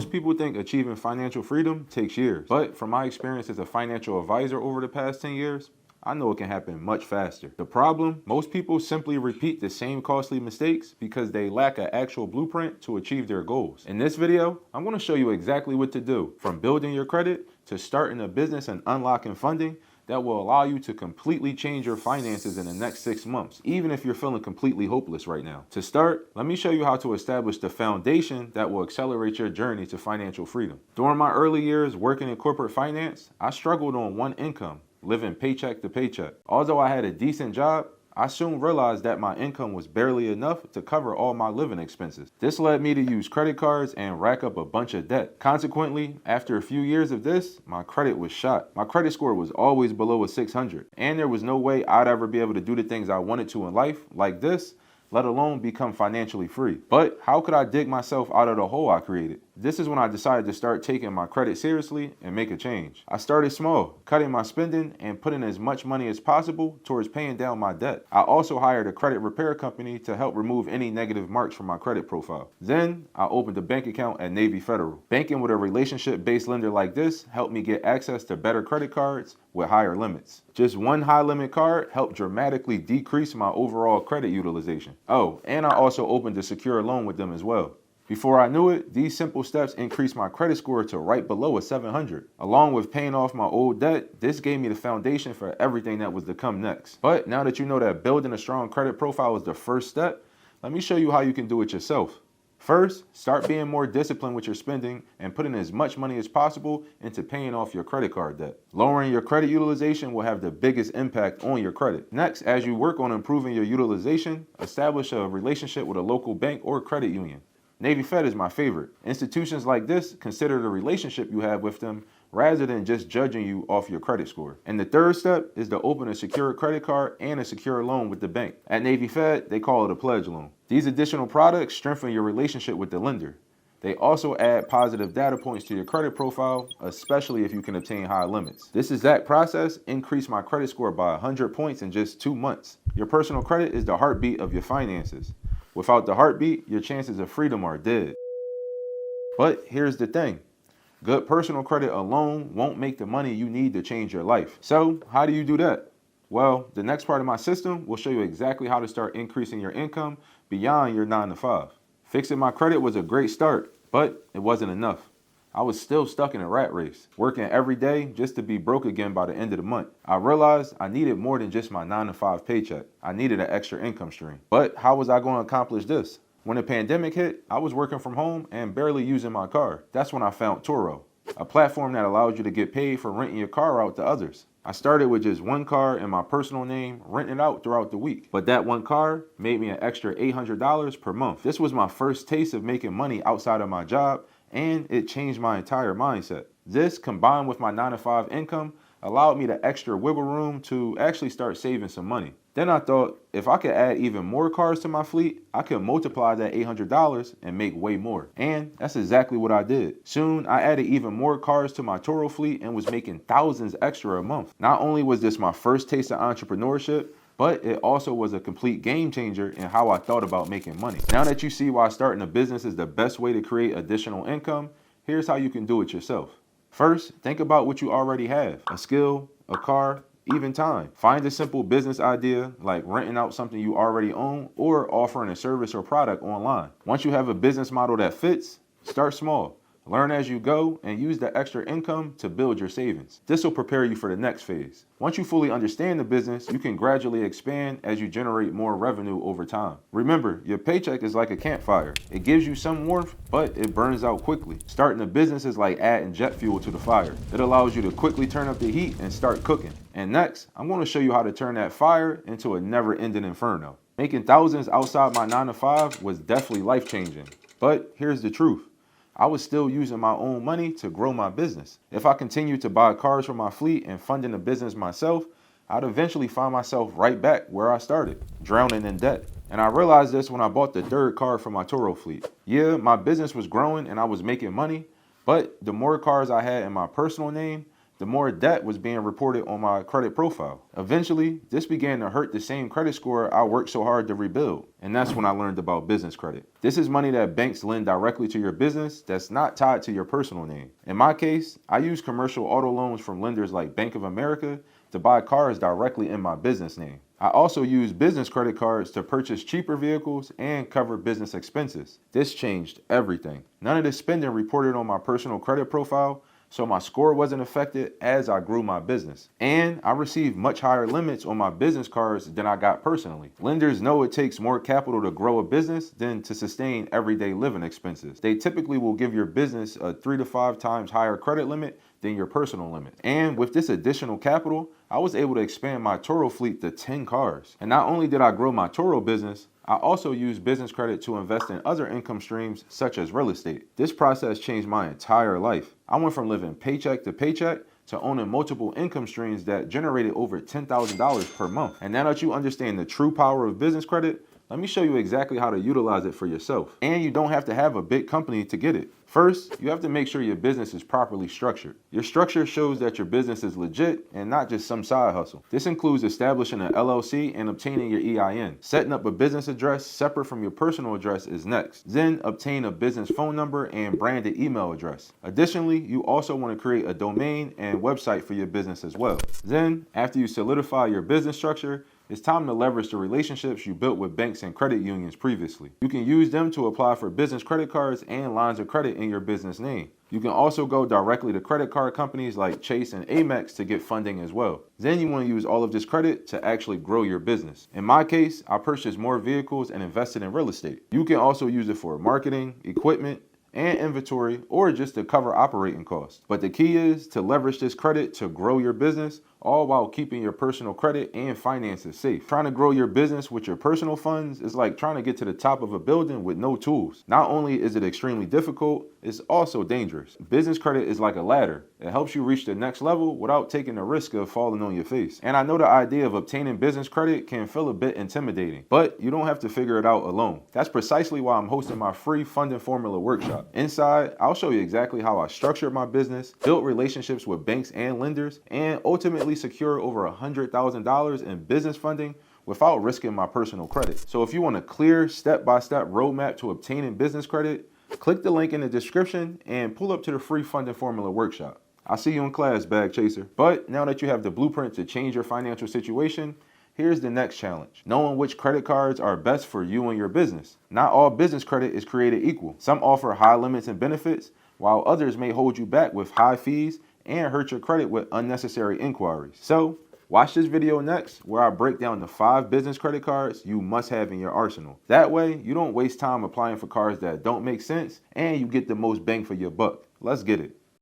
Most people think achieving financial freedom takes years, but from my experience as a financial advisor over the past 10 years, I know it can happen much faster. The problem, most people simply repeat the same costly mistakes because they lack an actual blueprint to achieve their goals. In this video, I'm going to show you exactly what to do, from building your credit to starting a business and unlocking funding that will allow you to completely change your finances in the next 6 months, even if you're feeling completely hopeless right now. To start, let me show you how to establish the foundation that will accelerate your journey to financial freedom. During my early years working in corporate finance, I struggled on one income, living paycheck to paycheck. Although I had a decent job, I soon realized that my income was barely enough to cover all my living expenses. This led me to use credit cards and rack up a bunch of debt. Consequently, after a few years of this, my credit was shot. My credit score was always below a 600, and there was no way I'd ever be able to do the things I wanted to in life like this, let alone become financially free. But how could I dig myself out of the hole I created? This is when I decided to start taking my credit seriously and make a change. I started small, cutting my spending and putting as much money as possible towards paying down my debt. I also hired a credit repair company to help remove any negative marks from my credit profile. Then I opened a bank account at Navy Federal. Banking with a relationship-based lender like this helped me get access to better credit cards with higher limits. Just one high limit card helped dramatically decrease my overall credit utilization. Oh, and I also opened a secure loan with them as well. Before I knew it, these simple steps increased my credit score to right below a 700. Along with paying off my old debt, this gave me the foundation for everything that was to come next. But now that you know that building a strong credit profile is the first step, let me show you how you can do it yourself. First, start being more disciplined with your spending and putting as much money as possible into paying off your credit card debt. Lowering your credit utilization will have the biggest impact on your credit. Next, as you work on improving your utilization, establish a relationship with a local bank or credit union. Navy Fed is my favorite. Institutions like this consider the relationship you have with them rather than just judging you off your credit score. And the third step is to open a secure credit card and a secure loan with the bank. At Navy Fed, they call it a pledge loan. These additional products strengthen your relationship with the lender. They also add positive data points to your credit profile, especially if you can obtain high limits. This exact process increased my credit score by 100 points in just 2 months. Your personal credit is the heartbeat of your finances. Without the heartbeat, your chances of freedom are dead. But here's the thing. Good personal credit alone won't make the money you need to change your life. So how do you do that? Well, the next part of my system will show you exactly how to start increasing your income beyond your 9 to 5. Fixing my credit was a great start, but it wasn't enough. I was still stuck in a rat race, working every day just to be broke again by the end of the month. I realized I needed more than just my 9 to 5 paycheck. I needed an extra income stream. But how was I going to accomplish this? When the pandemic hit, I was working from home and barely using my car. That's when I found Turo, a platform that allows you to get paid for renting your car out to others. I started with just one car in my personal name, renting out throughout the week. But that one car made me an extra $800 per month. This was my first taste of making money outside of my job, and it changed my entire mindset. This, combined with my 9 to 5 income, allowed me the extra wiggle room to actually start saving some money. Then I thought, if I could add even more cars to my fleet, I could multiply that $800 and make way more. And that's exactly what I did. Soon, I added even more cars to my Turo fleet and was making thousands extra a month. Not only was this my first taste of entrepreneurship, but it also was a complete game changer in how I thought about making money. Now that you see why starting a business is the best way to create additional income, here's how you can do it yourself. First, think about what you already have: a skill, a car, even time. Find a simple business idea like renting out something you already own or offering a service or product online. Once you have a business model that fits, start small. Learn as you go and use the extra income to build your savings. This will prepare you for the next phase. Once you fully understand the business, you can gradually expand as you generate more revenue over time. Remember, your paycheck is like a campfire. It gives you some warmth, but it burns out quickly. Starting a business is like adding jet fuel to the fire. It allows you to quickly turn up the heat and start cooking. And next, I'm going to show you how to turn that fire into a never-ending inferno. Making thousands outside my 9 to 5 was definitely life-changing. But here's the truth. I was still using my own money to grow my business. If I continued to buy cars from my fleet and funding the business myself, I'd eventually find myself right back where I started, drowning in debt. And I realized this when I bought the third car for my Turo fleet. Yeah, my business was growing and I was making money, but the more cars I had in my personal name, the more debt was being reported on my credit profile. Eventually, this began to hurt the same credit score I worked so hard to rebuild. And that's when I learned about business credit. This is money that banks lend directly to your business that's not tied to your personal name. In my case, I use commercial auto loans from lenders like Bank of America to buy cars directly in my business name. I also use business credit cards to purchase cheaper vehicles and cover business expenses. This changed everything. None of the spending reported on my personal credit profile, so my score wasn't affected as I grew my business. And I received much higher limits on my business cards than I got personally. Lenders know it takes more capital to grow a business than to sustain everyday living expenses. They typically will give your business a 3 to 5 times higher credit limit than your personal limit. And with this additional capital, I was able to expand my Toro fleet to 10 cars. And not only did I grow my Toro business, I also used business credit to invest in other income streams such as real estate. This process changed my entire life. I went from living paycheck to paycheck to owning multiple income streams that generated over $10,000 per month. And now that you understand the true power of business credit, let me show you exactly how to utilize it for yourself. And you don't have to have a big company to get it. First, you have to make sure your business is properly structured. Your structure shows that your business is legit and not just some side hustle. This includes establishing an LLC and obtaining your EIN. Setting up a business address separate from your personal address is next. Then obtain a business phone number and branded email address. Additionally, you also want to create a domain and website for your business as well. Then, after you solidify your business structure, it's time to leverage the relationships you built with banks and credit unions previously. You can use them to apply for business credit cards and lines of credit in your business name. You can also go directly to credit card companies like Chase and Amex to get funding as well. Then you want to use all of this credit to actually grow your business. In my case, I purchased more vehicles and invested in real estate. You can also use it for marketing, equipment, and inventory, or just to cover operating costs. But the key is to leverage this credit to grow your business, all while keeping your personal credit and finances safe. Trying to grow your business with your personal funds is like trying to get to the top of a building with no tools. Not only is it extremely difficult, it's also dangerous. Business credit is like a ladder. It helps you reach the next level without taking the risk of falling on your face. And I know the idea of obtaining business credit can feel a bit intimidating, but you don't have to figure it out alone. That's precisely why I'm hosting my free funding formula workshop. Inside, I'll show you exactly how I structured my business, built relationships with banks and lenders, and ultimately secure over $100,000 in business funding without risking my personal credit. So if you want a clear step-by-step roadmap to obtaining business credit, click the link in the description and pull up to the free funding formula workshop. I'll see you in class, bag chaser. But now that you have the blueprint to change your financial situation, here's the next challenge: knowing which credit cards are best for you and your business. Not all business credit is created equal. Some offer high limits and benefits, while others may hold you back with high fees and hurt your credit with unnecessary inquiries. So, watch this video next where I break down the 5 business credit cards you must have in your arsenal. That way, you don't waste time applying for cards that don't make sense and you get the most bang for your buck. Let's get it.